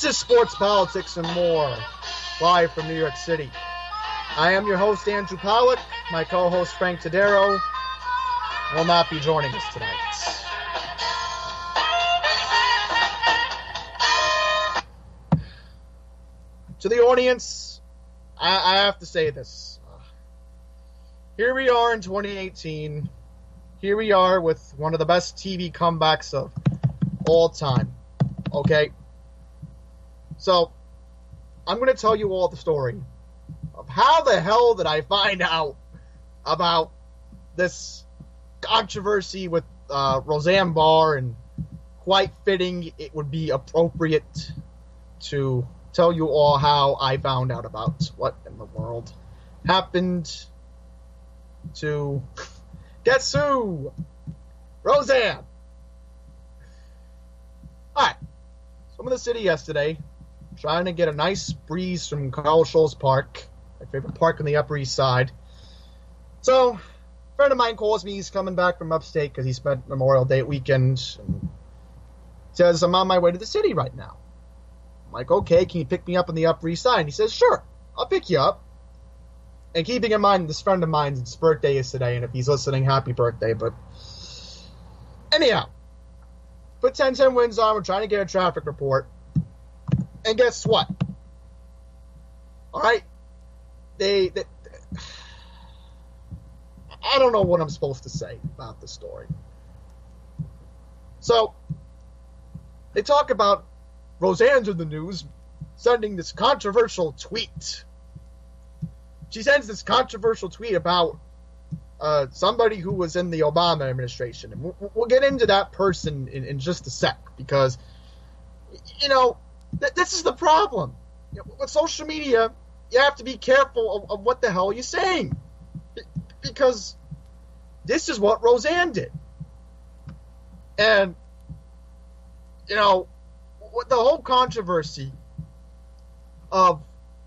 is Sports, Politics, and More, live from New York City. I am your host, Andrew Pollack. My co-host, Frank Todaro, will not be joining us tonight. To the audience, I have to say this. Here we are in 2018. Here we are with one of the best TV comebacks of all time. Okay? So, I'm going to tell you all the story of how the hell did I find out about this controversy with Roseanne Barr, and quite fitting it would be appropriate to tell you all how I found out about what in the world happened to, guess who? Roseanne. Alright, so I'm in the city yesterday, trying to get a nice breeze from Carl Scholl's Park, my favorite park on the Upper East Side. So, a friend of mine calls me. He's coming back from upstate because he spent Memorial Day weekend, and says, I'm on my way to the city right now. I'm like, okay, can you pick me up on the Upper East Side? And he says, sure, I'll pick you up. And keeping in mind, this friend of mine's birthday is today, and if he's listening, happy birthday. But anyhow, put 10-10 winds on. We're trying to get a traffic report. And guess what? All right, they I don't know what I'm supposed to say about this story. So, they talk about Roseanne's in the news sending this controversial tweet. She sends this controversial tweet about somebody who was in the Obama administration. And we'll get into that person in just a sec, because, you know, this is the problem. You know, with social media, you have to be careful of what the hell you're saying. Because this is what Roseanne did. And, you know, with the whole controversy of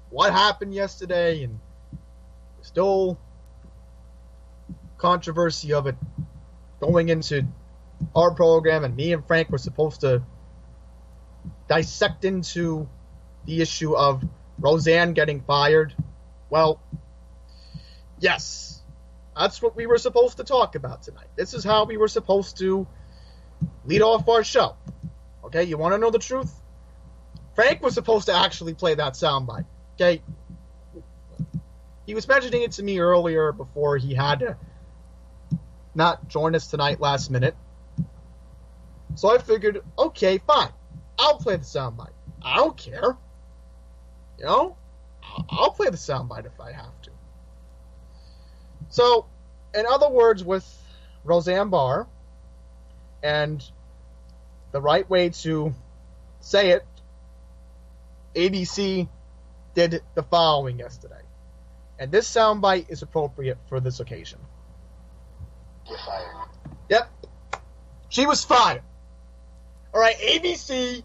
what happened yesterday, and still controversy of it going into our program, and me and Frank were supposed to dissect into the issue of Roseanne getting fired. Well, yes, that's what we were supposed to talk about tonight. This is how we were supposed to lead off our show. Okay, you want to know the truth? Frank was supposed to actually play that soundbite. Okay, he was mentioning it to me earlier before he had to not join us tonight last minute. So I figured, okay, fine, I'll play the soundbite. I don't care. You know, I'll play the soundbite if I have to. So, in other words, with Roseanne Barr, and the right way to say it, ABC did the following yesterday. And this soundbite is appropriate for this occasion. Get fired. Yep. She was fired. Alright, ABC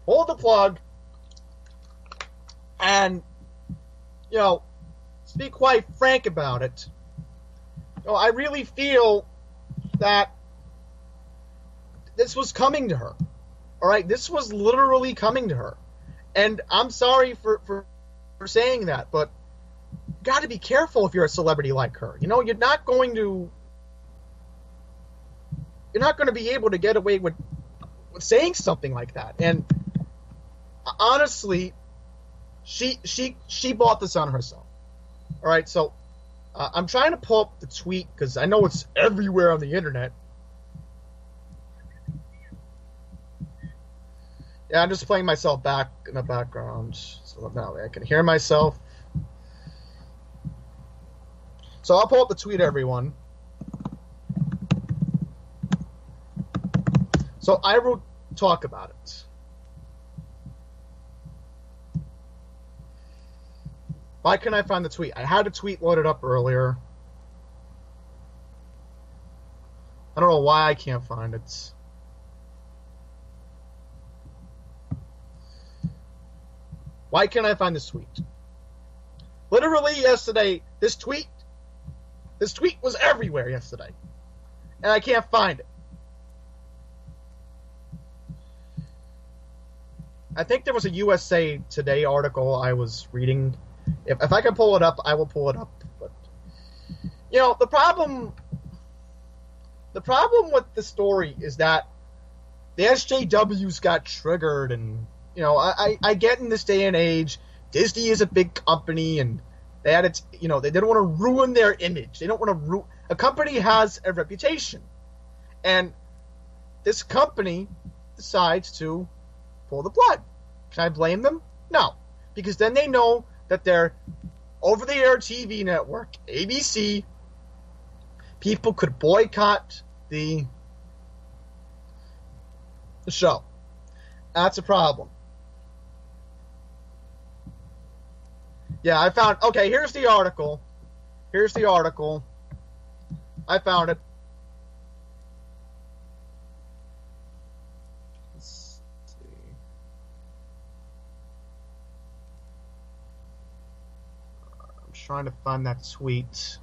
pulled the plug. And, you know, to be quite frank about it, you know, I really feel that this was coming to her. Alright, this was literally coming to her. And I'm sorry for saying that, but you got to be careful if you're a celebrity like her. You know, you're not going to be able to get away with saying something like that. And honestly, she bought this on herself. All right, so I'm trying to pull up the tweet because I know it's everywhere on the internet. Yeah, I'm just playing myself back in the background so now I can hear myself. So I'll pull up the tweet, everyone. So I will talk about it. Why can't I find the tweet? I had a tweet loaded up earlier. I don't know why I can't find it. Why can't I find this tweet? Literally yesterday, this tweet was everywhere yesterday. And I can't find it. I think there was a USA Today article I was reading. If I can pull it up, I will pull it up. But the problem with the story is that the SJWs got triggered, and I get in this day and age, Disney is a big company, and they had its, they didn't want to ruin their image. They don't want to a company has a reputation, and this company decides to pull the plug. Can I blame them? No, because then they know that their over-the-air TV network, ABC, people could boycott the show. That's a problem. Yeah, I found... Okay, here's the article. I found it. Let's see. I'm trying to find that tweet.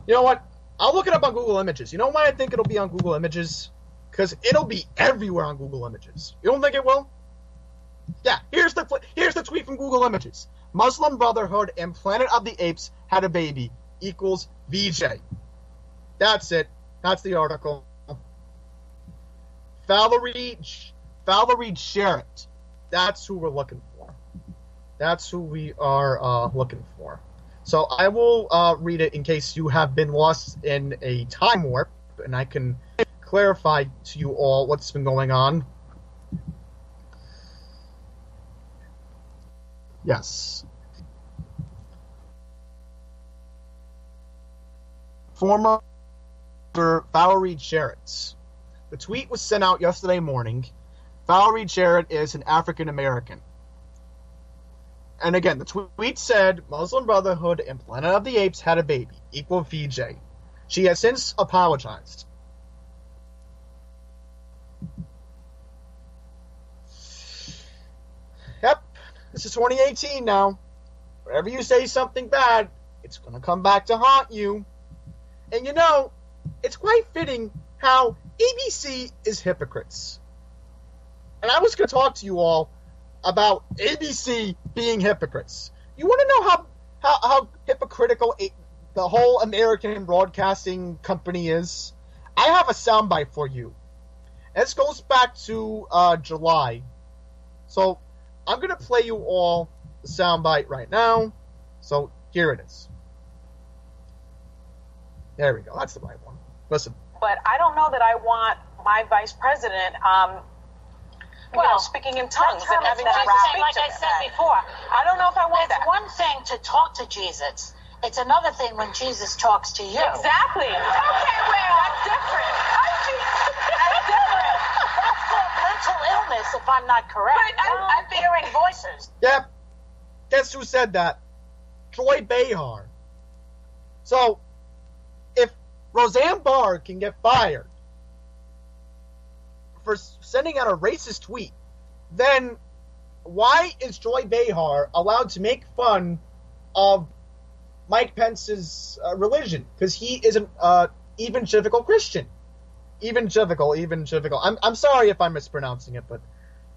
You know what? I'll look it up on Google Images. You know why I think it'll be on Google Images? Because it'll be everywhere on Google Images. You don't think it will? Yeah, here's the tweet from Google Images. Muslim Brotherhood and Planet of the Apes had a baby equals VJ. That's it. That's the article. Valerie Jarrett. That's who we're looking for. That's who we are looking for. So I will read it in case you have been lost in a time warp, and I can clarify to you all what's been going on. Yes. Former Valerie Jarrett. The tweet was sent out yesterday morning. Valerie Jarrett is an African American. And again, the tweet said, Muslim Brotherhood and Planet of the Apes had a baby, equal VJ. She has since apologized. Yep, this is 2018 now. Whenever you say something bad, it's going to come back to haunt you. And it's quite fitting how ABC is hypocrites. And I was going to talk to you all about ABC being hypocrites. You want to know how hypocritical the whole American broadcasting company is? I have a soundbite for you. This goes back to July. So I'm going to play you all the soundbite right now. So here it is. There we go. That's the right one. Listen. But I don't know that I want my vice president speaking in tongues and having to speak like I said before. I don't know if I want It's that. one thing to talk to Jesus. It's another thing when Jesus talks to you. Exactly. Okay, well, that's different. That's different. That's called mental illness, if I'm not correct. But I'm hearing voices. Yep. Guess who said that? Troy Behar. So, if Roseanne Barr can get fired for sending out a racist tweet, then why is Troy Behar allowed to make fun of Mike Pence's religion? Because he is an evangelical Christian. Evangelical. I'm sorry if I'm mispronouncing it, but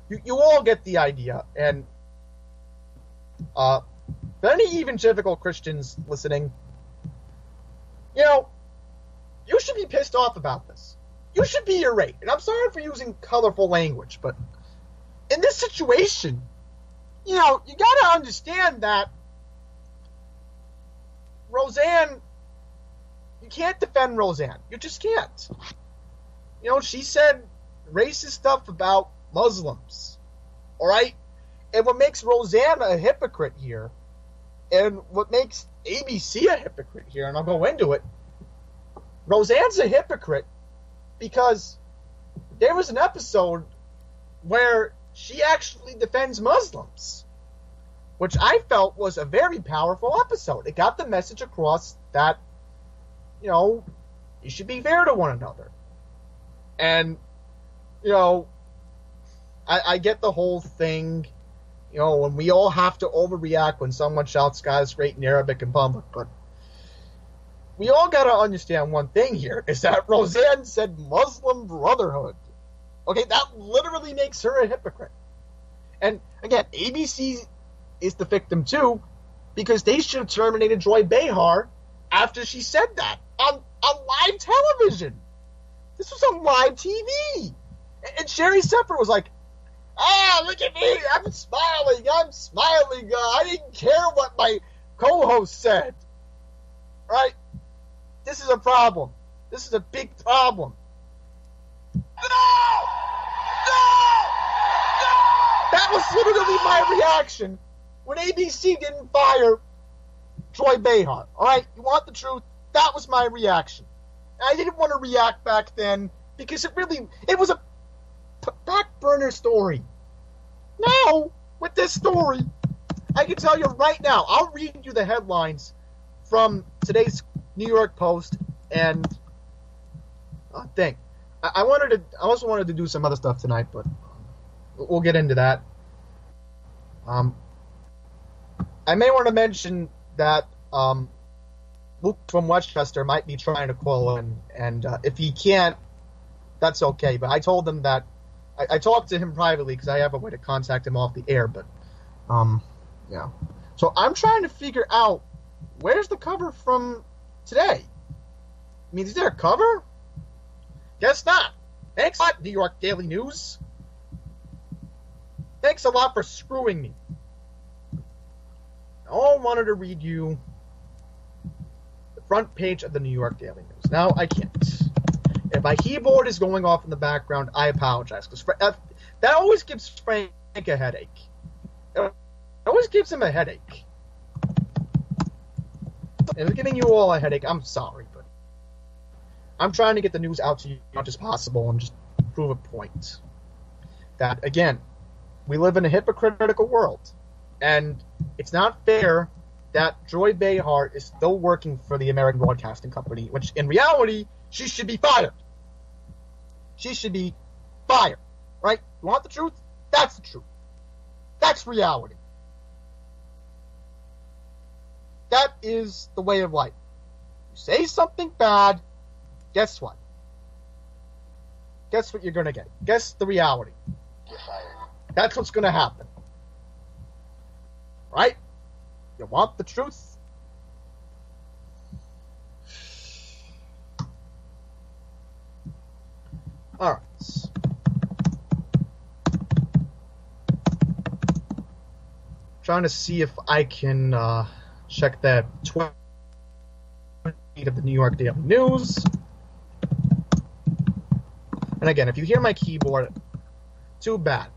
you all get the idea. And for any evangelical Christians listening, you should be pissed off about this. You should be irate. And I'm sorry for using colorful language, but in this situation, you gotta understand that Roseanne, you can't defend Roseanne. You just can't. She said racist stuff about Muslims. Alright? And what makes Roseanne a hypocrite here, and what makes ABC a hypocrite here, and I'll go into it, Roseanne's a hypocrite because there was an episode where she actually defends Muslims, which I felt was a very powerful episode. It got the message across that, you should be fair to one another. And, I get the whole thing, when we all have to overreact when someone shouts, "God is great" in Arabic in public, but we all gotta understand one thing here, is that Roseanne said Muslim Brotherhood. Okay, that literally makes her a hypocrite. And again, ABC is the victim too, because they should have terminated Joy Behar after she said that on live television. This was on live TV. And Sherry Sepper was like, look at me, I'm smiling. I didn't care what my co-host said. Right? This is a problem. This is a big problem. No! That was literally my reaction when ABC didn't fire Joy Behar. Alright, you want the truth? That was my reaction. And I didn't want to react back then because it was a back burner story. Now, with this story, I can tell you right now, I'll read you the headlines from today's New York Post, and I also wanted to do some other stuff tonight, but we'll get into that. I may want to mention that Luke from Westchester might be trying to call in, and if he can't, that's okay. But I told him that I talked to him privately because I have a way to contact him off the air. But yeah. So I'm trying to figure out where's the cover from today. I mean, is there a cover? Guess not. Thanks a lot, New York Daily News. Thanks a lot for screwing me. I wanted to read you the front page of the New York Daily News. Now, I can't. If my keyboard is going off in the background, I apologize. Because that always gives Frank a headache. It always gives him a headache. If it's giving you all a headache, I'm sorry. But I'm trying to get the news out to you as much as possible and just prove a point. That, again, we live in a hypocritical world. And it's not fair that Joy Behar is still working for the American Broadcasting Company, which in reality, she should be fired. She should be fired. Right? You want the truth? That's the truth. That's reality. That is the way of life. You say something bad, guess what? Guess what you're going to get? Guess the reality. You're fired. That's what's going to happen. Right? You want the truth? Alright. Trying to see if I can check that tweet of the New York Daily News. And again, if you hear my keyboard, too bad.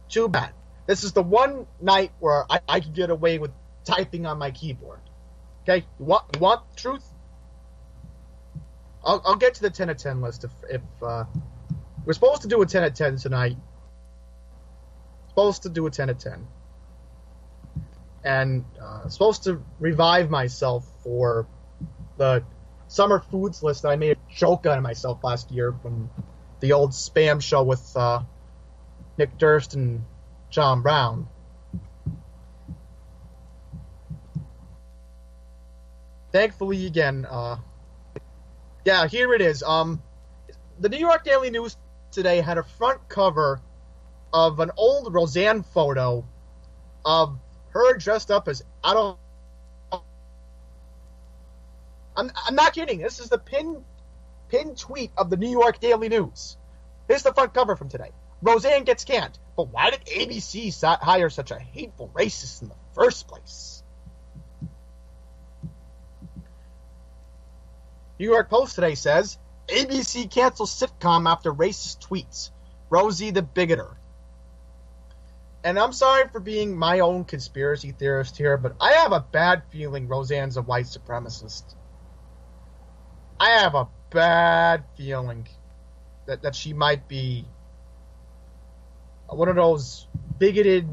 Too bad. This is the one night where I can get away with typing on my keyboard. Okay? You want the truth? I'll get to the 10 of 10 list if we're supposed to do a 10 of 10 tonight. Supposed to do a 10 of 10. And supposed to revive myself for the summer foods list that I made a joke out of myself last year when the old spam show with Nick Durst and John Brown. Thankfully, again, yeah, here it is. The New York Daily News today had a front cover of an old Roseanne photo of her dressed up as I'm not kidding. This is the pin tweet of the New York Daily News. Here's the front cover from today. Roseanne gets canned. But why did ABC hire such a hateful racist in the first place? New York Post today says, ABC cancels sitcom after racist tweets. Rosie the bigoter. And I'm sorry for being my own conspiracy theorist here, but I have a bad feeling Roseanne's a white supremacist. I have a bad feeling that she might be one of those bigoted...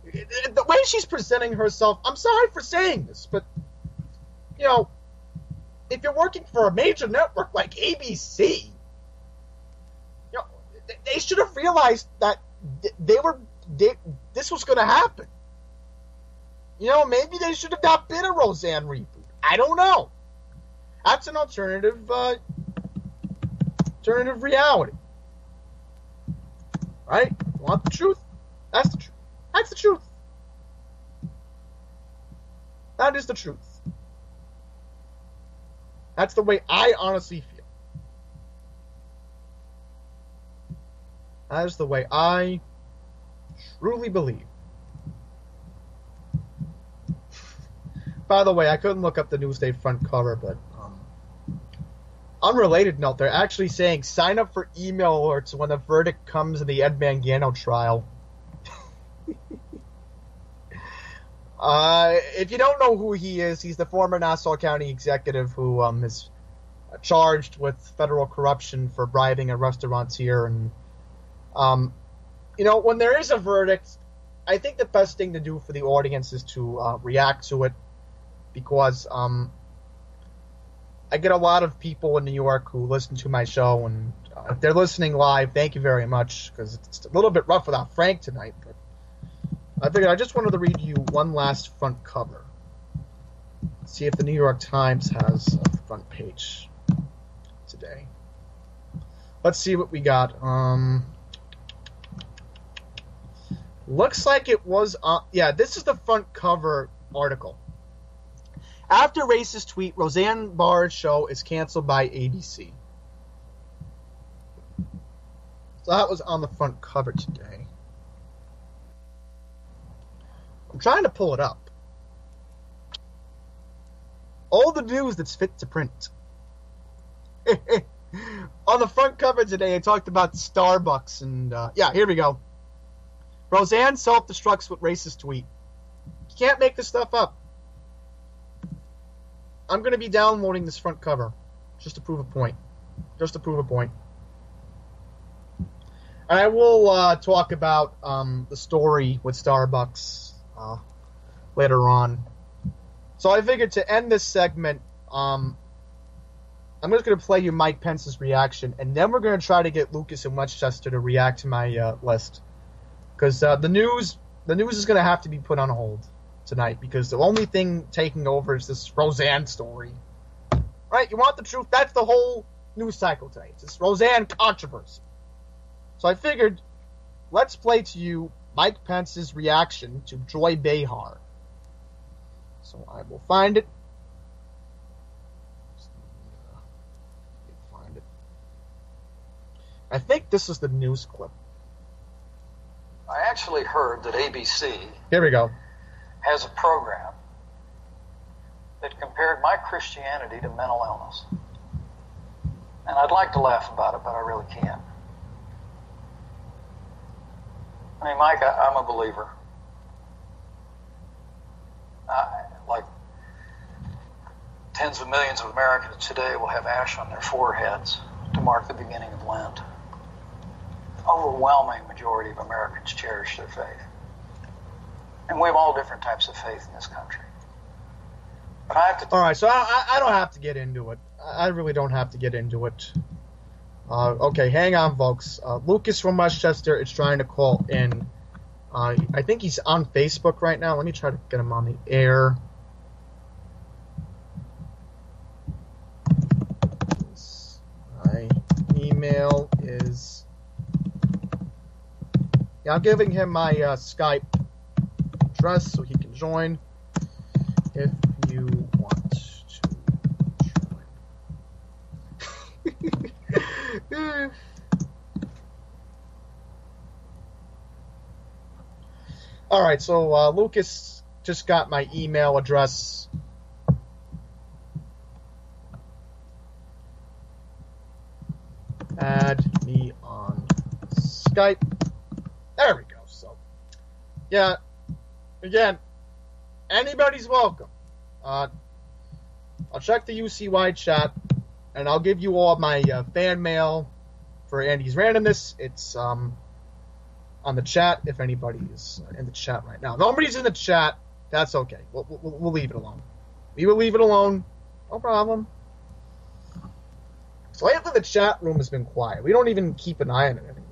The way she's presenting herself, I'm sorry for saying this, but, you know, if you're working for a major network like ABC, you know, they should have realized that this was going to happen. You know, maybe they should have not been a Roseanne reboot. I don't know. That's an alternative reality. Right? You want the truth? That's the truth. That's the truth. That is the truth. That's the way I honestly feel. That is the way I truly believe. By the way, I couldn't look up the Newsday front cover, but unrelated note, they're actually saying sign up for email alerts when the verdict comes in the Ed Mangano trial. If you don't know who he is, he's the former Nassau County executive who is charged with federal corruption for bribing a restaurateur. And, when there is a verdict, I think the best thing to do for the audience is to react to it, because I get a lot of people in New York who listen to my show, and if they're listening live, thank you very much, because it's a little bit rough without Frank tonight, but I figured I just wanted to read you one last front cover. See if the New York Times has a front page today. Let's see what we got. Looks like it was... this is the front cover article. After racist tweet, Roseanne Barr's show is canceled by ABC. So that was on the front cover today. I'm trying to pull it up. All the news that's fit to print. On the front cover today, I talked about Starbucks, and here we go. Roseanne self-destructs with racist tweet. You can't make this stuff up. I'm going to be downloading this front cover just to prove a point. Just to prove a point. And I will talk about the story with Starbucks later on. So I figured to end this segment, I'm just going to play you Mike Pence's reaction, and then we're going to try to get Lucas and Westchester to react to my list. Because the news is going to have to be put on hold tonight, because the only thing taking over is this Roseanne story. Right? You want the truth? That's the whole news cycle tonight. It's this Roseanne controversy. So I figured, let's play to you Mike Pence's reaction to Joy Behar. So I will find it. I think this is the news clip. I actually heard that ABC Here we go. has a program that compared my Christianity to mental illness. And I'd like to laugh about it, but I really can't. I mean, Mike, I'm a believer. Like tens of millions of Americans today will have ash on their foreheads to mark the beginning of Lent. Overwhelming majority of Americans cherish their faith. And we have all different types of faith in this country. But I have to... All right, so I don't have to get into it. I really don't have to get into it. Okay, hang on, folks. Lucas from Westchester is trying to call in. I think he's on Facebook right now. Let me try to get him on the air. My email is... Yeah, I'm giving him my Skype address so he can join if you want to join. All right, so Lucas just got my email address. Add me on Skype. There we go. So, yeah, again, anybody's welcome. I'll check the UCY chat, and I'll give you all my fan mail for Andy's randomness. It's on the chat if anybody is in the chat right now. If nobody's in the chat, that's okay. We'll leave it alone. We will leave it alone. No problem. So lately the chat room has been quiet. We don't even keep an eye on it anymore.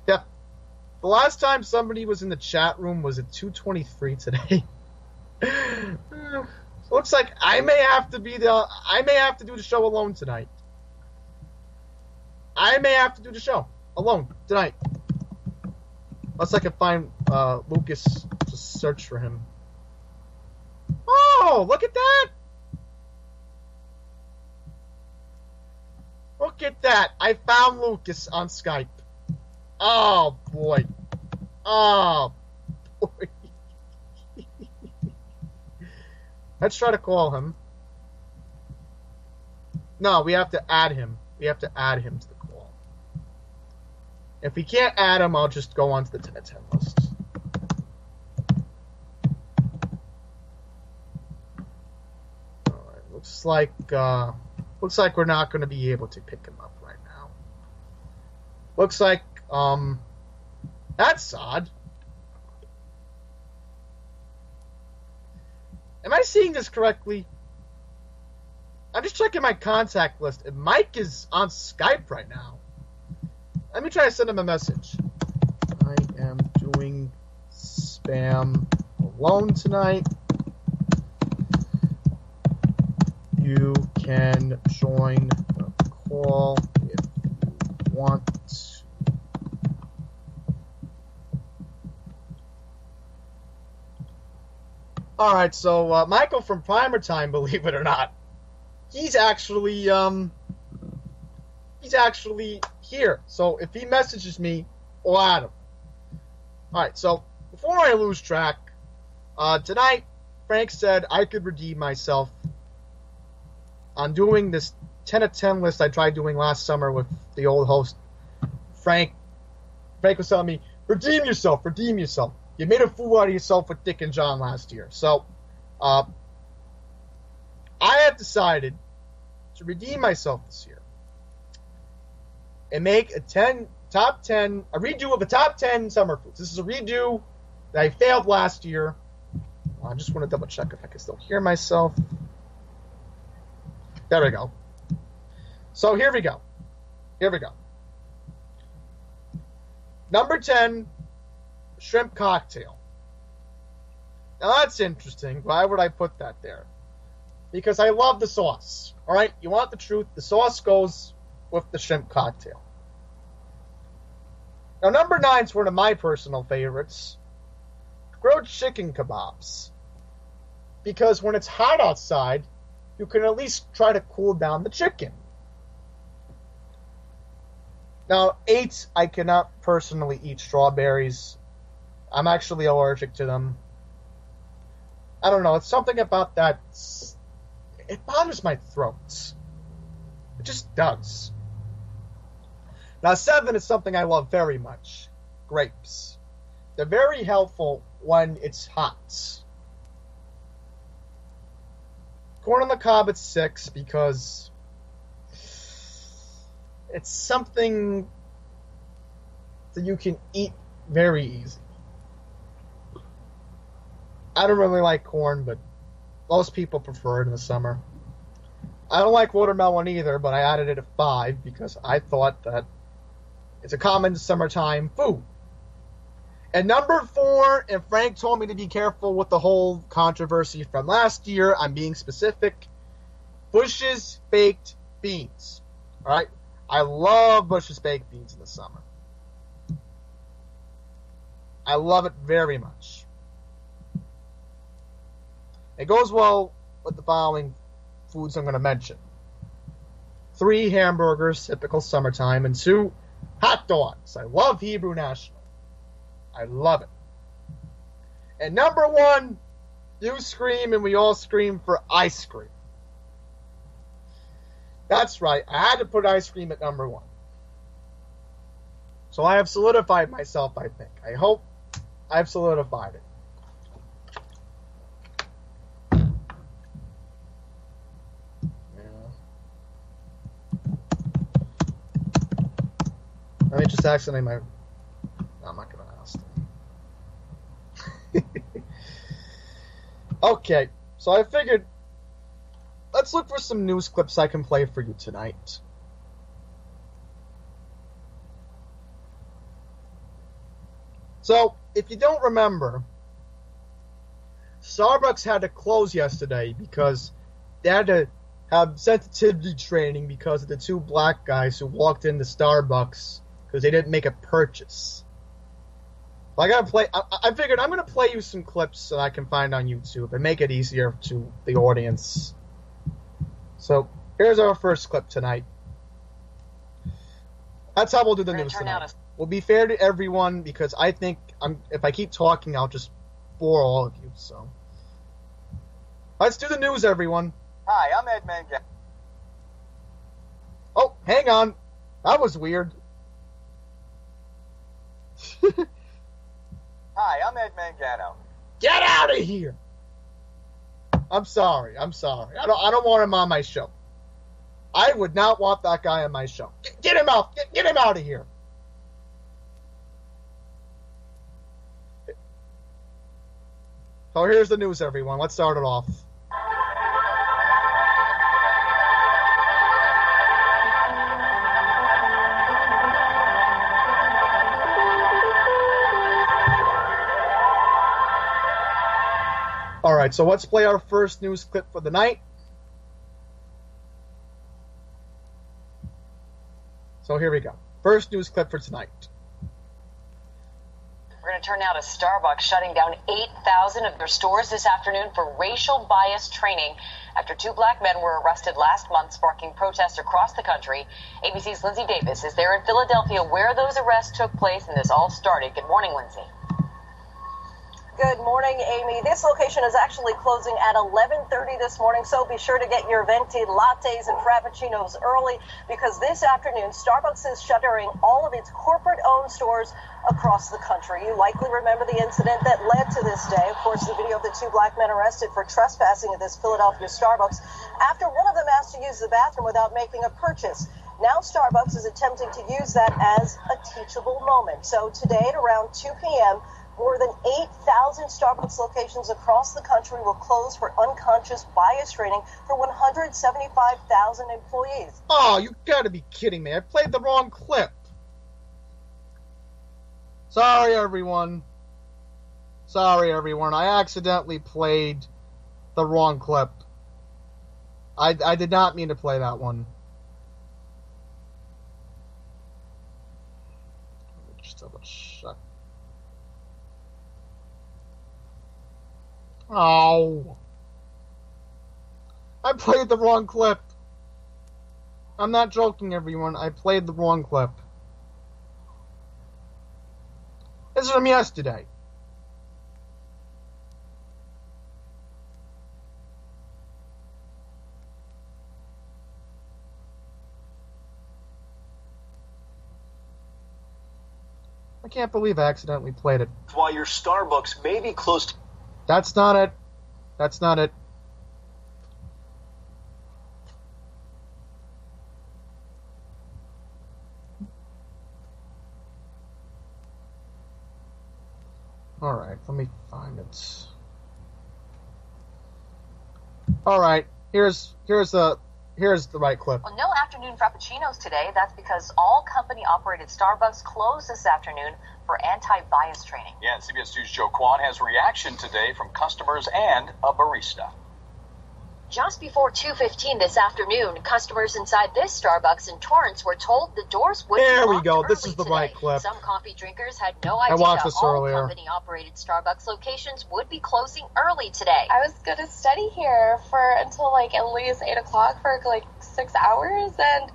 Yeah. The last time somebody was in the chat room was at 2:23 today. Looks like I may have to do the show alone tonight. I may have to do the show alone tonight. Unless I can find Lucas to search for him. Oh, look at that! Look at that. I found Lucas on Skype. Oh, boy. Oh, boy. Let's try to call him. No, we have to add him. We have to add him to the call. If we can't add him, I'll just go on to the 10 of 10 list. Alright, looks like we're not going to be able to pick him up right now. Looks like, that's odd. Am I seeing this correctly? I'm just checking my contact list, and Mike is on Skype right now. Let me try to send him a message. I am doing spam alone tonight. You can join the call if you want to. Alright, so Michael from Primer Time, believe it or not, he's actually here. So if he messages me, we'll add him. Alright, so before I lose track, tonight Frank said I could redeem myself on doing this 10 of 10 list I tried doing last summer with the old host, Frank. Frank was telling me, redeem yourself. You made a fool out of yourself with Dick and John last year. So, I have decided to redeem myself this year and make a redo of the top 10 summer foods. This is a redo that I failed last year. I just want to double check if I can still hear myself. There we go. So here we go. Number 10, shrimp cocktail. Now that's interesting. Why would I put that there? Because I love the sauce. Alright, you want the truth? The sauce goes with the shrimp cocktail. Now number 9 is one of my personal favorites. Grilled chicken kebabs. Because when it's hot outside, you can at least try to cool down the chicken. Now 8, I cannot personally eat strawberries. I'm actually allergic to them. I don't know. It's something about that. It bothers my throat. It just does. Now 7 is something I love very much. Grapes. They're very helpful when it's hot. Corn on the cob at 6 because it's something that you can eat very easy. I don't really like corn, but most people prefer it in the summer. I don't like watermelon either, but I added it at 5 because I thought that it's a common summertime food. And number 4, and Frank told me to be careful with the whole controversy from last year. I'm being specific. Bush's baked beans. Alright? I love Bush's baked beans in the summer. I love it very much. It goes well with the following foods I'm going to mention. 3 hamburgers, typical summertime, and 2 hot dogs. I love Hebrew National. I love it. And number 1, you scream and we all scream for ice cream. That's right. I had to put ice cream at number 1. So I have solidified myself, I think. I hope I've solidified it. Let me just accidentally no, I'm not going to ask them. Okay, so I figured let's look for some news clips I can play for you tonight. So, if you don't remember, Starbucks had to close yesterday because they had to have sensitivity training because of the two black guys who walked into Starbucks because they didn't make a purchase. I gotta play. I figured I'm gonna play you some clips that I can find on YouTube and make it easier to the audience. So here's our first clip tonight. That's how we'll do the news tonight. We'll be fair to everyone because I think if I keep talking, I'll just bore all of you. So let's do the news, everyone. Hi, I'm Ed Mangano. Oh, hang on. That was weird. Hi, I'm Ed Mangano. Get out of here! I'm sorry. I don't want him on my show. I would not want that guy on my show. Get him out! Get him out of here! So here's the news, everyone. Let's start it off. Alright, so let's play our first news clip for the night. So here we go. First news clip for tonight. We're going to turn now to Starbucks shutting down 8,000 of their stores this afternoon for racial bias training after two black men were arrested last month, sparking protests across the country. ABC's Lindsay Davis is there in Philadelphia where those arrests took place and this all started. Good morning, Lindsay. Good morning, Amy. This location is actually closing at 11:30 this morning, so be sure to get your venti lattes and frappuccinos early because this afternoon Starbucks is shuttering all of its corporate-owned stores across the country. You likely remember the incident that led to this day. Of course, the video of the two black men arrested for trespassing at this Philadelphia Starbucks after one of them asked to use the bathroom without making a purchase. Now Starbucks is attempting to use that as a teachable moment. So today at around 2 p.m., more than 8,000 Starbucks locations across the country will close for unconscious bias training for 175,000 employees. Oh, you gotta be kidding me. I played the wrong clip. Sorry, everyone. I accidentally played the wrong clip. I did not mean to play that one. Just double check. Oh. I played the wrong clip. I'm not joking, everyone. I played the wrong clip. This is from yesterday. I can't believe I accidentally played it. While your Starbucks may be close to... That's not it. That's not it. Alright, let me find it. Alright, here's the right clip. Well, no afternoon frappuccinos today. That's because all company-operated Starbucks closed this afternoon for anti-bias training. Yeah, and CBS 2's Joe Kwan has reaction today from customers and a barista. Just before 2:15 this afternoon, customers inside this Starbucks in Torrance were told the doors would There be we locked go. early This is the today. right clip. Some coffee drinkers had no idea watched this all earlier. company-operated Starbucks locations would be closing early today. I was going to study here until at least 8 o'clock for 6 hours, and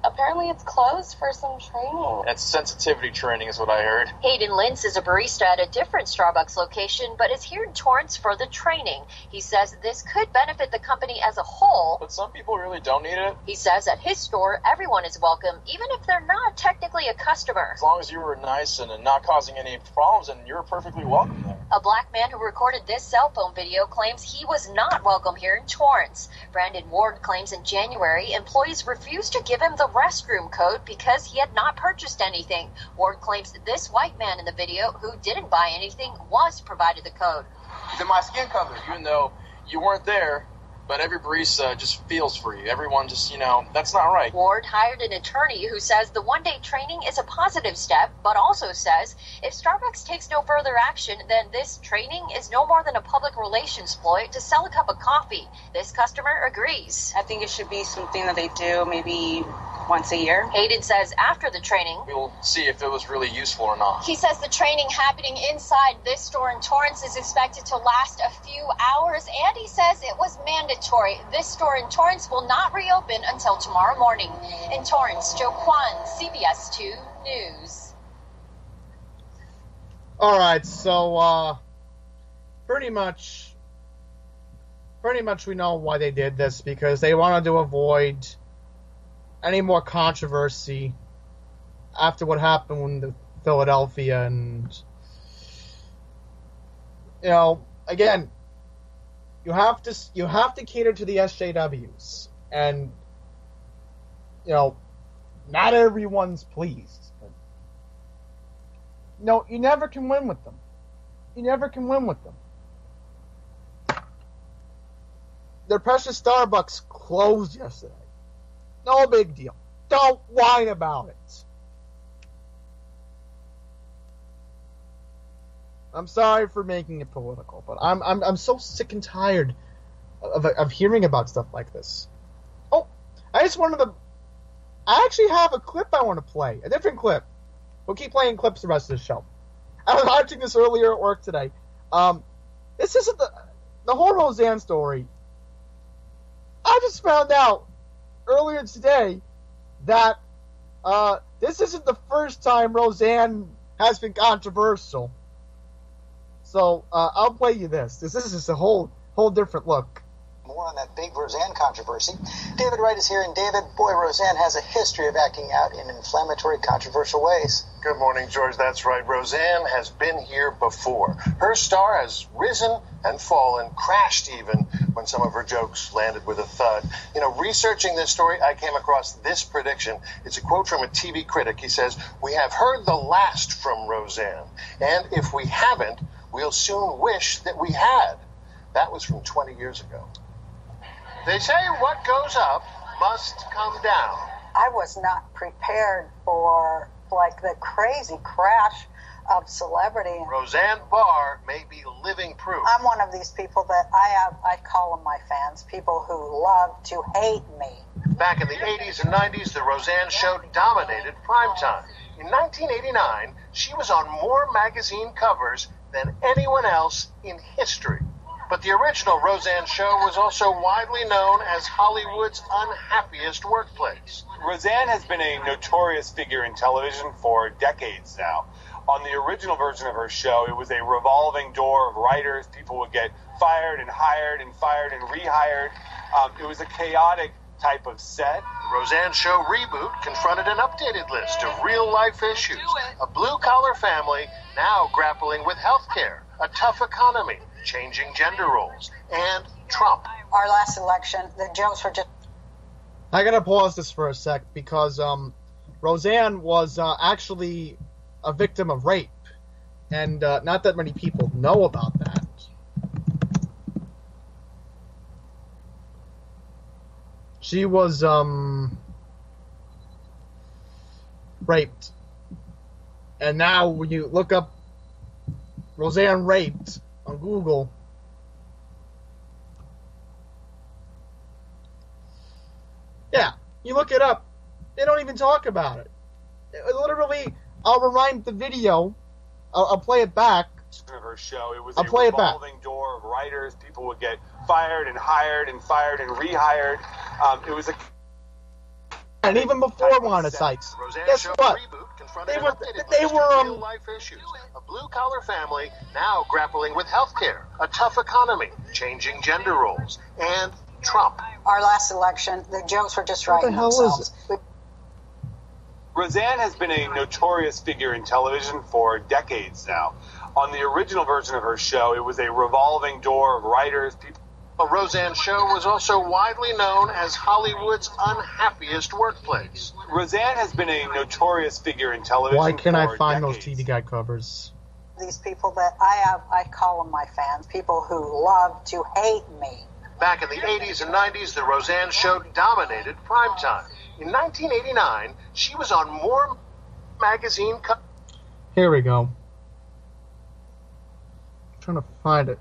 apparently it's closed for some training. That's sensitivity training is what I heard. Hayden Lentz is a barista at a different Starbucks location, but is here in Torrance for the training. He says this could benefit the company as a whole. But some people really don't need it. He says at his store, everyone is welcome, even if they're not technically a customer. As long as you were nice and not causing any problems, and you're perfectly welcome there. A black man who recorded this cell phone video claims he was not welcome here in Torrance. Brandon Ward claims in January, employees refused to give him the restroom code because he had not purchased anything. Ward claims that this white man in the video, who didn't buy anything, was provided the code. He's in my skin color, even though you weren't there. but every barista just feels for you. Everyone just, that's not right. Ward hired an attorney who says the one-day training is a positive step, but also says if Starbucks takes no further action, then this training is no more than a public relations ploy to sell a cup of coffee. This customer agrees. I think it should be something that they do maybe once a year. Hayden says after the training, we'll see if it was really useful or not. He says the training happening inside this store in Torrance is expected to last a few hours, and he says it was mandatory. This store in Torrance will not reopen until tomorrow morning. In Torrance, Joe Kwan, CBS 2 News. All right, so pretty much we know why they did this, because they wanted to avoid any more controversy after what happened in Philadelphia. And again, you have to cater to the SJWs, and not everyone's pleased. No, you never can win with them. Their precious Starbucks closed yesterday. No big deal. Don't whine about it. I'm sorry for making it political, but I'm so sick and tired of hearing about stuff like this. Oh, I actually have a clip I want to play. A different clip. We'll keep playing clips the rest of the show. I was watching this earlier at work today. This isn't the whole Roseanne story. I just found out earlier today that this isn't the first time Roseanne has been controversial. So I'll play you this. This is just a whole different look. More on that big Roseanne controversy. David Wright is here, and David, boy, Roseanne has a history of acting out in inflammatory, controversial ways. Good morning, George. That's right. Roseanne has been here before. Her star has risen and fallen, crashed even, when some of her jokes landed with a thud. Researching this story, I came across this prediction. It's a quote from a TV critic. He says, "We have heard the last from Roseanne, and if we haven't, we'll soon wish that we had." That was from 20 years ago. They say what goes up must come down. I was not prepared for the crazy crash of celebrity. Roseanne Barr may be living proof. I'm one of these people that I call them my fans, people who love to hate me. Back in the 80s and 90s, the Roseanne show dominated primetime. In 1989, she was on more magazine covers than anyone else in history. But the original Roseanne show was also widely known as Hollywood's unhappiest workplace. Roseanne has been a notorious figure in television for decades now. On the original version of her show, it was a revolving door of writers. People would get fired and hired and fired and rehired. It was a chaotic type of set. The Roseanne Show reboot confronted an updated list of real-life issues. A blue-collar family now grappling with healthcare, a tough economy, changing gender roles, and Trump. Our last election, the jokes were just... I gotta pause this for a sec, because Roseanne was actually a victim of rape, and not that many people know about that. She was raped, and now when you look up Roseanne raped on Google, yeah, you look it up, they don't even talk about it. Literally, I'll rewind the video, I'll play it back. Of her show, it was I'll a play it back. revolving door of writers. People would get fired and hired and fired and rehired. It was a... And even before Wanted Sites, guess what? They were real-life issues. A blue-collar family now grappling with healthcare, a tough economy, changing gender roles, and Trump. Our last election, the jokes were just writing themselves. Roseanne has been a notorious figure in television for decades now. On the original version of her show, it was a revolving door of writers. The Roseanne show was also widely known as Hollywood's unhappiest workplace. Roseanne has been a notorious figure in television. Why can't I find those TV Guide covers? These people that I call them my fans, people who love to hate me. Back in the 80s and 90s, the Roseanne Show dominated primetime. In 1989, she was on More magazine. Here we go. I'm trying to find it.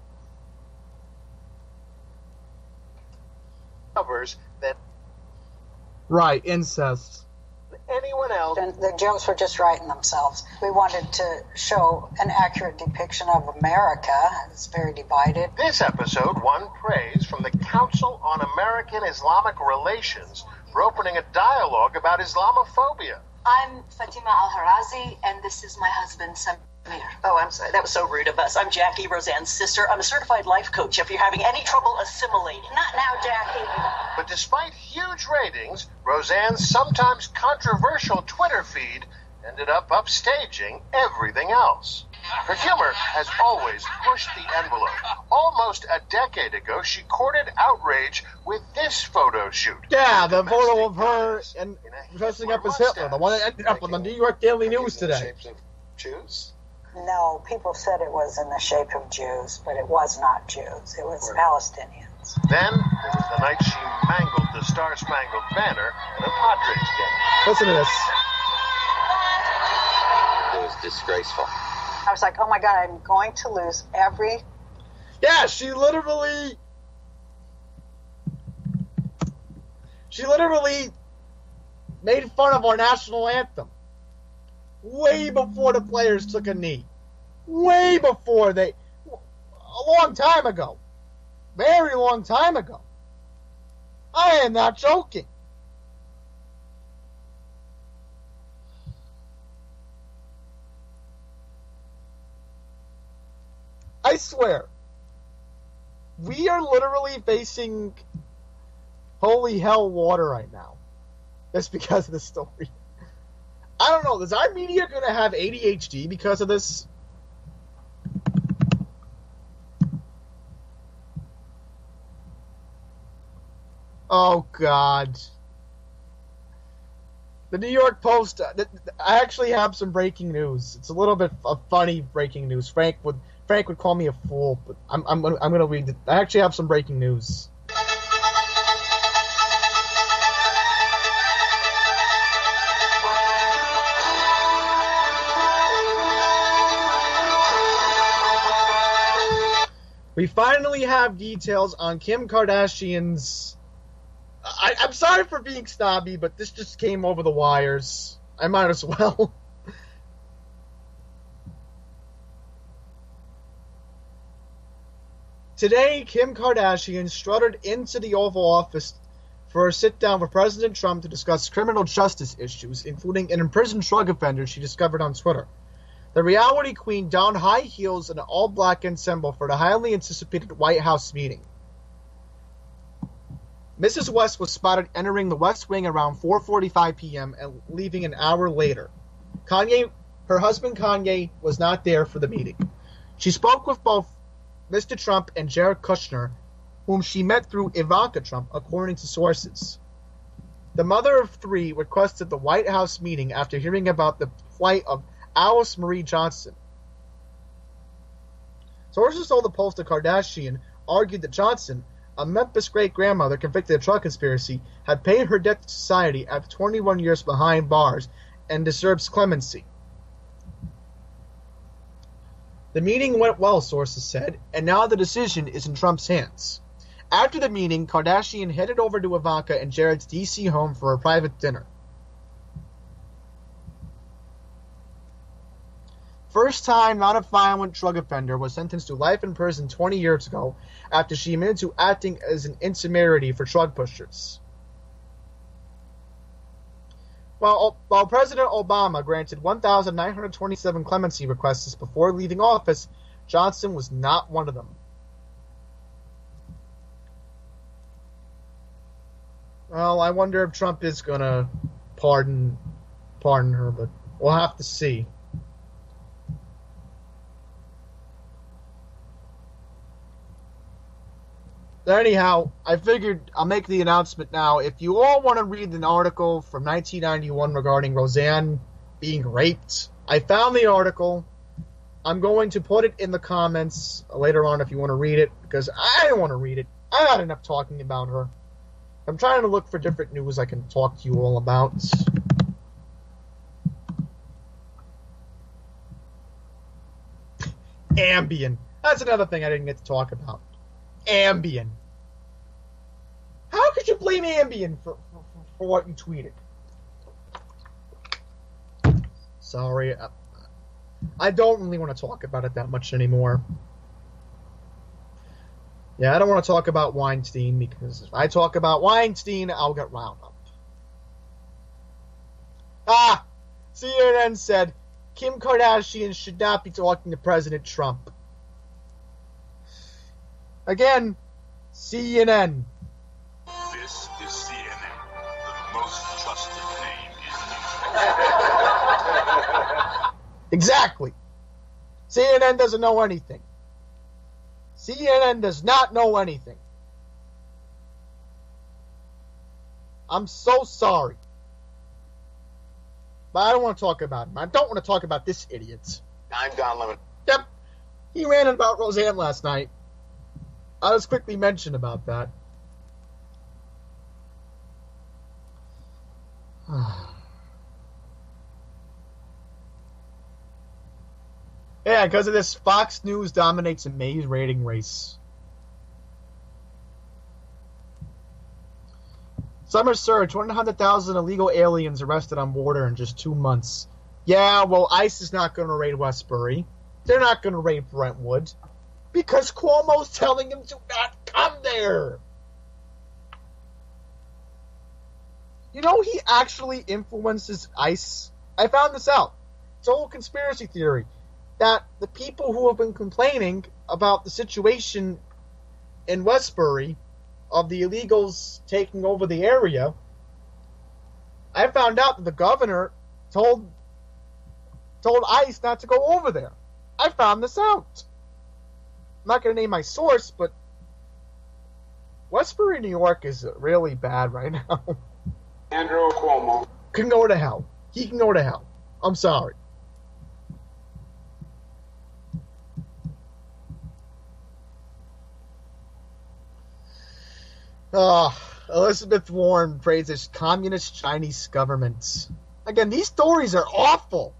Covers that Right, incest. anyone else. And the jokes were just writing themselves. We wanted to show an accurate depiction of America. It's very divided. This episode won praise from the Council on American Islamic Relations for opening a dialogue about Islamophobia. I'm Fatima Al-Harazi, and this is my husband, Samir. Oh, I'm sorry. That was so rude of us. I'm Jackie, Roseanne's sister. I'm a certified life coach if you're having any trouble assimilating. Not now, Jackie. But despite huge ratings, Roseanne's sometimes controversial Twitter feed ended up upstaging everything else. Her humor has always pushed the envelope. Almost a decade ago, she courted outrage with this photo shoot. Yeah, the photo of her and dressing up as Hitler, the one that ended up on the New York Daily News today. Jews? No, people said it was in the shape of Jews, but it was not Jews. It was Palestinians. Then there was the night she mangled the Star-Spangled Banner at a Padres game. Listen to this. It was disgraceful. I was like, oh my God, I'm going to lose every... Yeah, she literally made fun of our national anthem. Way before the players took a knee. Way before a long time ago. Very long time ago. I am not joking. I swear. We are literally facing holy hell water right now. That's because of this story. I don't know. Is our media going to have ADHD because of this? Oh, God. The New York Post, I actually have some breaking news. It's a little bit of funny breaking news. Frank would call me a fool, but I'm going to read it. I actually have some breaking news. We finally have details on Kim Kardashian's... I'm sorry for being snobby, but this just came over the wires. I might as well. Today, Kim Kardashian strutted into the Oval Office for a sit-down with President Trump to discuss criminal justice issues, including an imprisoned drug offender she discovered on Twitter. The reality queen donned high heels and an all-black ensemble for the highly anticipated White House meeting. Mrs. West was spotted entering the West Wing around 4:45 p.m. and leaving an hour later. Her husband Kanye, was not there for the meeting. She spoke with both Mr. Trump and Jared Kushner, whom she met through Ivanka Trump, according to sources. The mother of three requested the White House meeting after hearing about the plight of Alice Marie Johnson. Sources told the Post that Kardashian argued that Johnson, a Memphis great-grandmother convicted of drug conspiracy, had paid her debt to society after 21 years behind bars and deserves clemency. The meeting went well, sources said, and now the decision is in Trump's hands. After the meeting, Kardashian headed over to Ivanka and Jared's D.C. home for a private dinner. First-time non-violent drug offender was sentenced to life in prison 20 years ago after she admitted to acting as an intermediary for drug pushers. While President Obama granted 1,927 clemency requests before leaving office, Johnson was not one of them. Well, I wonder if Trump is going to pardon her, but we'll have to see. Anyhow, I figured I'll make the announcement now. If you all want to read an article from 1991 regarding Roseanne being raped, I found the article. I'm going to put it in the comments later on if you want to read it, because I don't want to read it. I had enough talking about her. I'm trying to look for different news I can talk to you all about. Ambien. That's another thing I didn't get to talk about. Ambien. How could you blame Ambien for what you tweeted? Sorry. I don't really want to talk about it that much anymore. Yeah, I don't want to talk about Weinstein, because if I talk about Weinstein, I'll get wound up. CNN said Kim Kardashian should not be talking to President Trump. Again, CNN. This is CNN, the most trusted name in news. Exactly. CNN doesn't know anything. CNN does not know anything. I'm so sorry. But I don't want to talk about him. I don't want to talk about this idiot. I'm Don Lemon. Yep. He ran about Roseanne last night. I'll just quickly mention about that. Yeah, because of this, Fox News dominates a May's rating race. Summer surge, 100,000 illegal aliens arrested on border in just 2 months. Yeah, well, ICE is not going to raid Westbury. They're not going to raid Brentwood. Because Cuomo's telling them to not come there. You know, he actually influences ICE. I found this out. It's a whole conspiracy theory. That the people who have been complaining about the situation in Westbury of the illegals taking over the area, I found out that the governor told ICE not to go over there. I found this out. I'm not going to name my source, but Westbury, New York is really bad right now. Andrew Cuomo can go to hell. He can go to hell. I'm sorry. Elizabeth Warren praises communist Chinese government. Again, these stories are awful.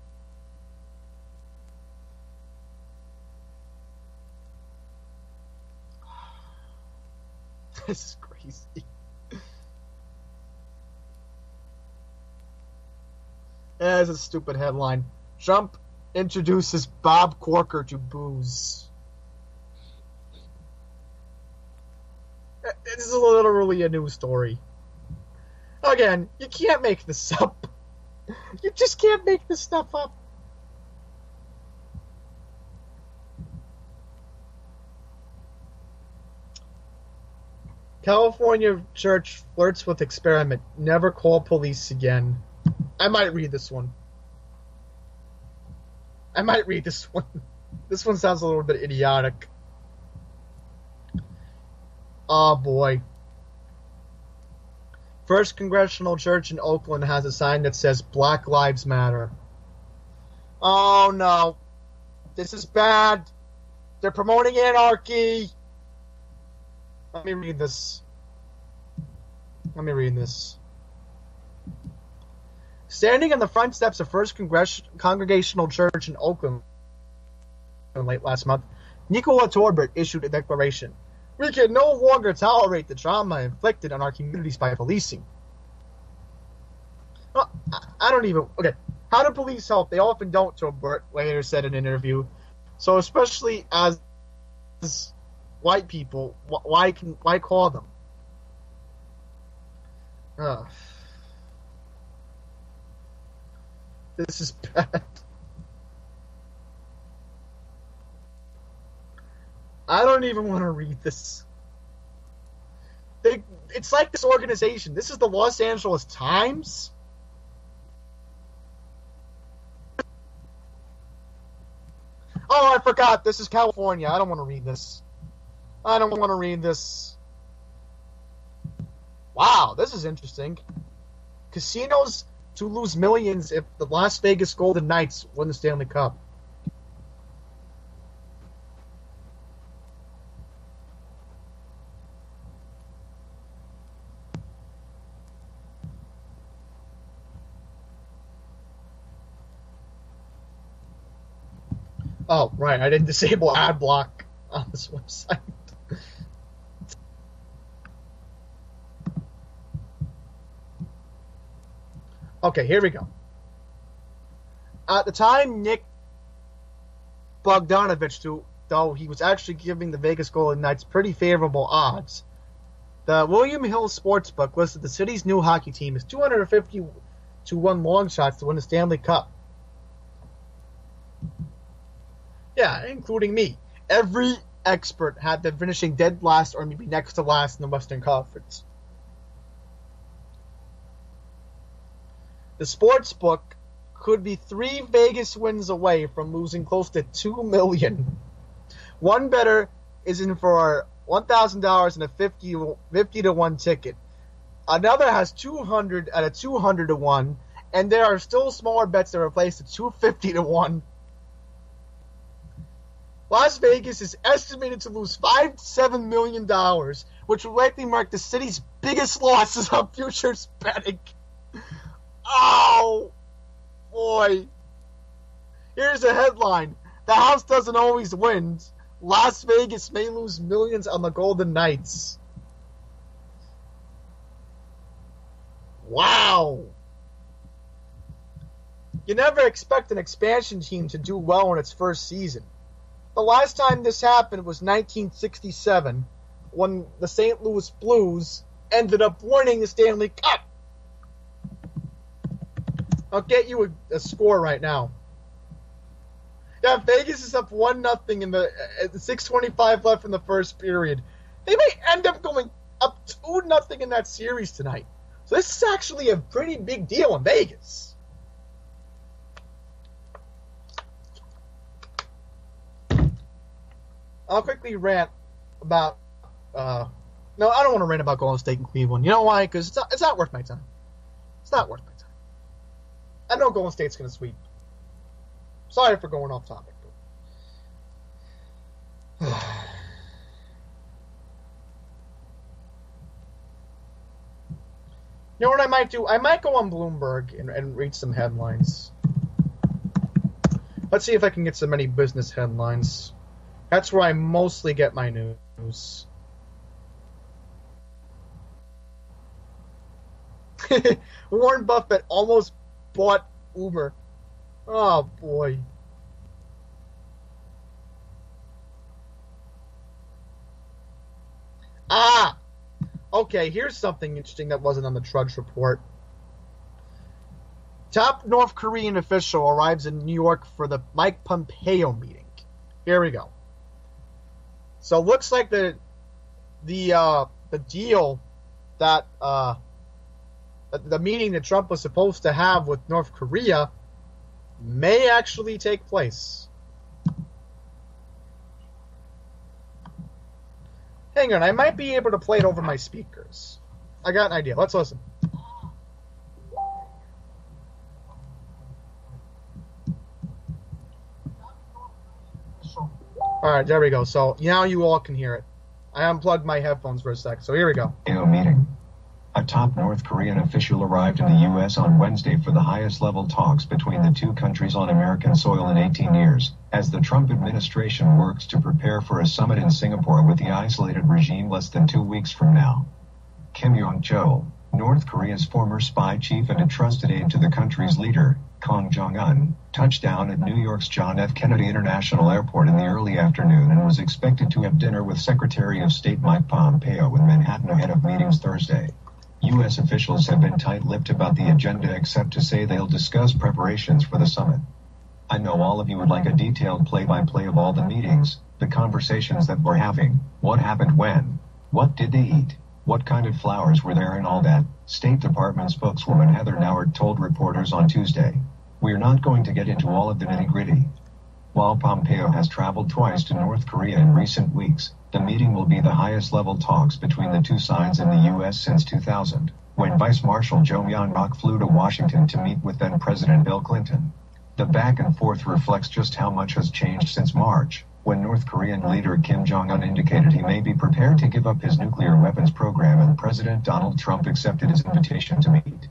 This is crazy. That's a stupid headline. Trump introduces Bob Corker to booze. This is literally a news story. Again, you can't make this up. You just can't make this stuff up. California church flirts with experiment. Never call police again. I might read this one. This one sounds a little bit idiotic. Oh boy. First Congressional Church in Oakland has a sign that says Black Lives Matter. Oh no. This is bad. They're promoting anarchy. Let me read this. Standing on the front steps of First Congregational Church in Oakland late last month, Nicola Torbert issued a declaration. We can no longer tolerate the trauma inflicted on our communities by policing. Well, I don't even... Okay, how do police help? They often don't, Torbert later said in an interview. So especially as white people, why call them? This is bad. I don't even want to read this. It's like this organization. This is the Los Angeles Times. Oh, I forgot. This is California. I don't want to read this. Wow, this is interesting. Casinos to lose millions if the Las Vegas Golden Knights win the Stanley Cup. Oh, right. I didn't disable ad block on this website. Okay, here we go. At the time, Nick Bogdanovich, though he was actually giving the Vegas Golden Knights pretty favorable odds, the William Hill Sportsbook listed the city's new hockey team as 250 to 1 long shots to win the Stanley Cup. Yeah, including me. Every expert had them finishing dead last or maybe next to last in the Western Conference. The sportsbook could be 3 Vegas wins away from losing close to $2 million. One bettor is in for $1,000 and a 50 to 1 ticket. Another has 200 at a 200 to 1, and there are still smaller bets that replace the 250 to 1. Las Vegas is estimated to lose $5 to $7 million, which will likely mark the city's biggest losses on futures betting. Oh, boy. Here's a headline. The house doesn't always win. Las Vegas may lose millions on the Golden Knights. Wow. You never expect an expansion team to do well in its first season. The last time this happened was 1967, when the St. Louis Blues ended up winning the Stanley Cup. I'll get you a score right now. Yeah, Vegas is up 1-0 in the 6:25 left in the first period. They may end up going up 2-0 in that series tonight. So this is actually a pretty big deal in Vegas. I'll quickly rant about... no, I don't want to rant about Golden State and Cleveland. You know why? Because it's not worth my time. It's not worth my time. I know Golden State's going to sweep. Sorry for going off topic. But... You know what I might do? I might go on Bloomberg and read some headlines. Let's see if I can get some many business headlines. That's where I mostly get my news. Warren Buffett almost bought Uber. Oh, boy. Ah! Okay, here's something interesting that wasn't on the Trudge Report. Top North Korean official arrives in New York for the Mike Pompeo meeting. Here we go. So it looks like the deal that the meeting that Trump was supposed to have with North Korea may actually take place. Hang on, I might be able to play it over my speakers. I got an idea. Let's listen. Alright, there we go. So now you all can hear it. I unplugged my headphones for a sec, so here we go. Meeting. A top North Korean official arrived in the U.S. on Wednesday for the highest-level talks between the two countries on American soil in 18 years, as the Trump administration works to prepare for a summit in Singapore with the isolated regime less than 2 weeks from now. Kim Yong-chol, North Korea's former spy chief and a trusted aide to the country's leader, Kang Jong-un, touched down at New York's John F. Kennedy International Airport in the early afternoon and was expected to have dinner with Secretary of State Mike Pompeo in Manhattan ahead of meetings Thursday. U.S. officials have been tight-lipped about the agenda except to say they'll discuss preparations for the summit. I know all of you would like a detailed play-by-play of all the meetings, the conversations that we're having, what happened when, what did they eat, what kind of flowers were there and all that, State Department spokeswoman Heather Nauert told reporters on Tuesday. We're not going to get into all of the nitty-gritty. While Pompeo has traveled twice to North Korea in recent weeks, the meeting will be the highest-level talks between the two sides in the U.S. since 2000, when Vice Marshal Joe Myanmar flew to Washington to meet with then-President Bill Clinton. The back-and-forth reflects just how much has changed since March, when North Korean leader Kim Jong-un indicated he may be prepared to give up his nuclear weapons program and President Donald Trump accepted his invitation to meet.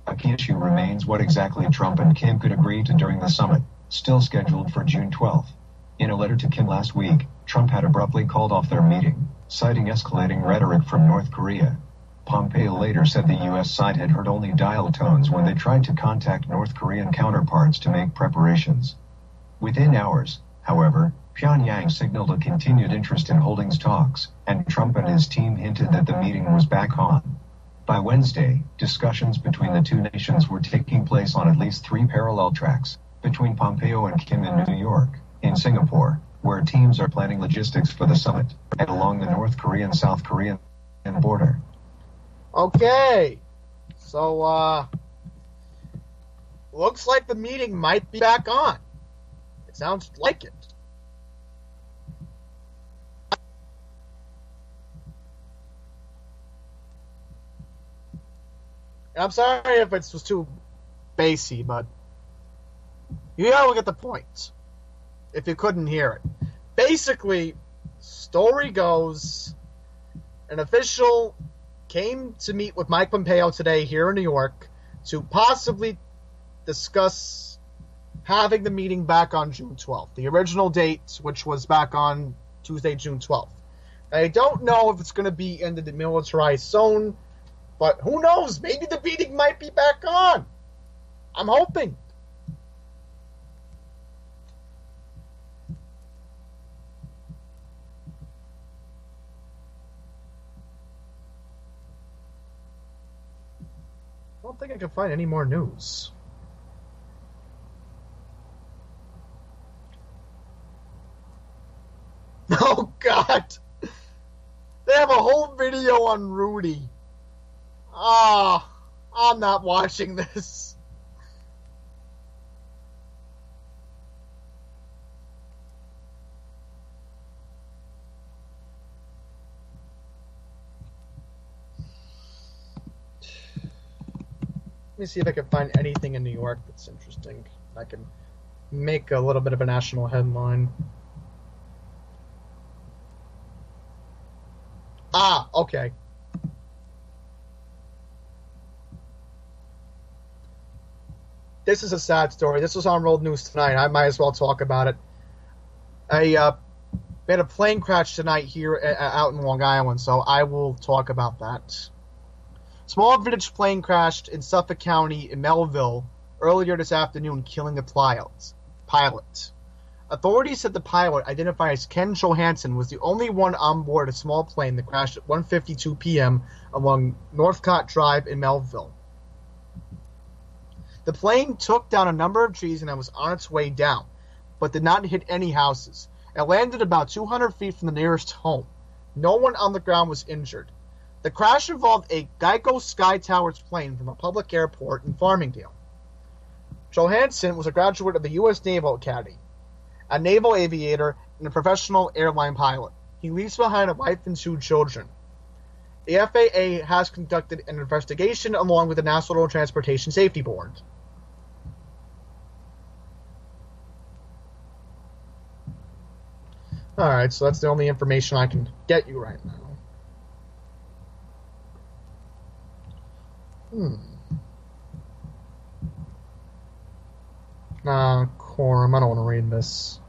A key issue remains what exactly Trump and Kim could agree to during the summit, still scheduled for June 12. In a letter to Kim last week, Trump had abruptly called off their meeting, citing escalating rhetoric from North Korea. Pompeo later said the U.S. side had heard only dial tones when they tried to contact North Korean counterparts to make preparations. Within hours, however, Pyongyang signaled a continued interest in holding talks, and Trump and his team hinted that the meeting was back on. By Wednesday, discussions between the two nations were taking place on at least 3 parallel tracks, between Pompeo and Kim in New York, in Singapore, where teams are planning logistics for the summit, and along the North Korean-South Korean border. Okay, so, looks like the meeting might be back on. It sounds like it. I'm sorry if it was too bassy, but you gotta get the point. If you couldn't hear it. Basically, story goes, an official came to meet with Mike Pompeo today here in New York to possibly discuss having the meeting back on June 12th. The original date, which was back on Tuesday, June 12th. I don't know if it's going to be in the demilitarized zone, but who knows? Maybe the meeting might be back on. I'm hoping. I don't think I can find any more news. Oh, God. They have a whole video on Rudy. Ah, I'm not watching this. Let me see if I can find anything in New York that's interesting. I can make a little bit of a national headline. Ah, okay. This is a sad story. This was on World News tonight. I might as well talk about it. We had a plane crash tonight here out in Long Island, so I will talk about that. Small vintage plane crashed in Suffolk County in Melville earlier this afternoon, killing the pilot. Authorities said the pilot, identified as Ken Johansson, was the only one on board a small plane that crashed at 1:52 p.m. along Northcott Drive in Melville. The plane took down a number of trees and was on its way down, but did not hit any houses. It landed about 200 feet from the nearest home. No one on the ground was injured. The crash involved a Geico Sky Towers plane from a public airport in Farmingdale. Johansson was a graduate of the U.S. Naval Academy, a naval aviator, and a professional airline pilot. He leaves behind a wife and 2 children. The FAA has conducted an investigation along with the National Transportation Safety Board. Alright, so that's the only information I can get you right now. Quorum, I don't want to read this.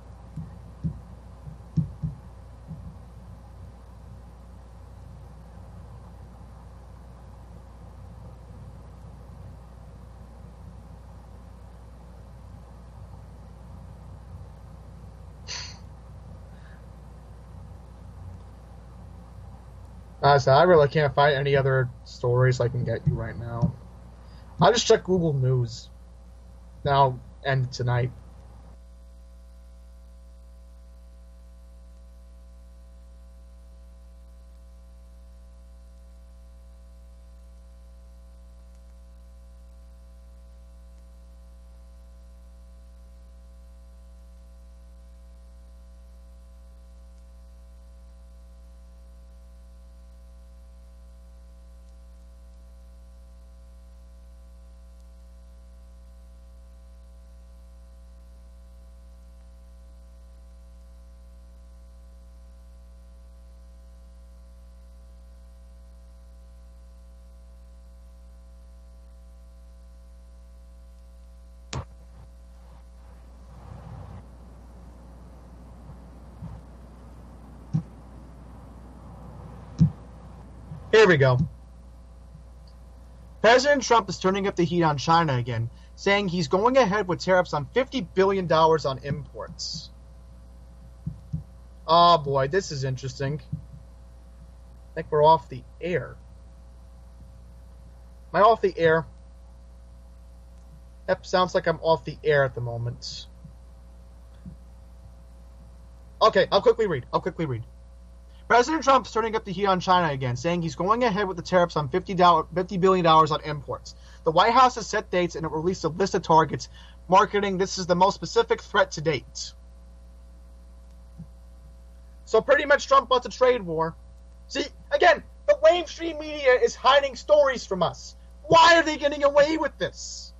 So I really can't find any other stories I can get you right now. I'll just check Google News. Now, end tonight. Here we go. President Trump is turning up the heat on China again, saying he's going ahead with tariffs on $50 billion on imports. Oh boy, this is interesting. I think we're off the air. Am I off the air? That sounds like I'm off the air at the moment. Okay, I'll quickly read. President Trump's turning up the heat on China again, saying he's going ahead with the tariffs on $50 billion on imports. The White House has set dates and it released a list of targets, marketing this is the most specific threat to date. So pretty much Trump wants a trade war. See, again, the mainstream media is hiding stories from us. Why are they getting away with this?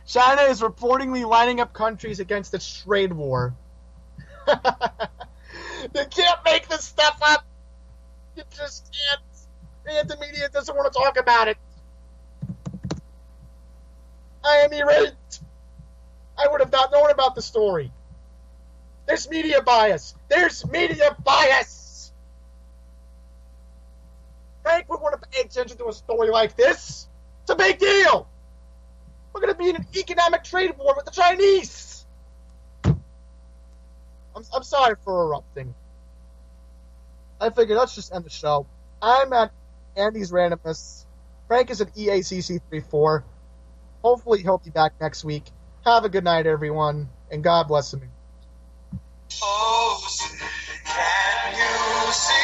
China is reportedly lining up countries against its trade war. You can't make this stuff up. You just can't. And the media doesn't want to talk about it. I am irate. I would have not known about the story. There's media bias. Frank would want to pay attention to a story like this. It's a big deal. We're going to be in an economic trade war with the Chinese. I'm sorry for erupting. I figured let's just end the show. I'm at Andy's Randomness. Frank is at EACC34. Hopefully he'll be back next week. Have a good night, everyone, and God bless him. Oh, can you see?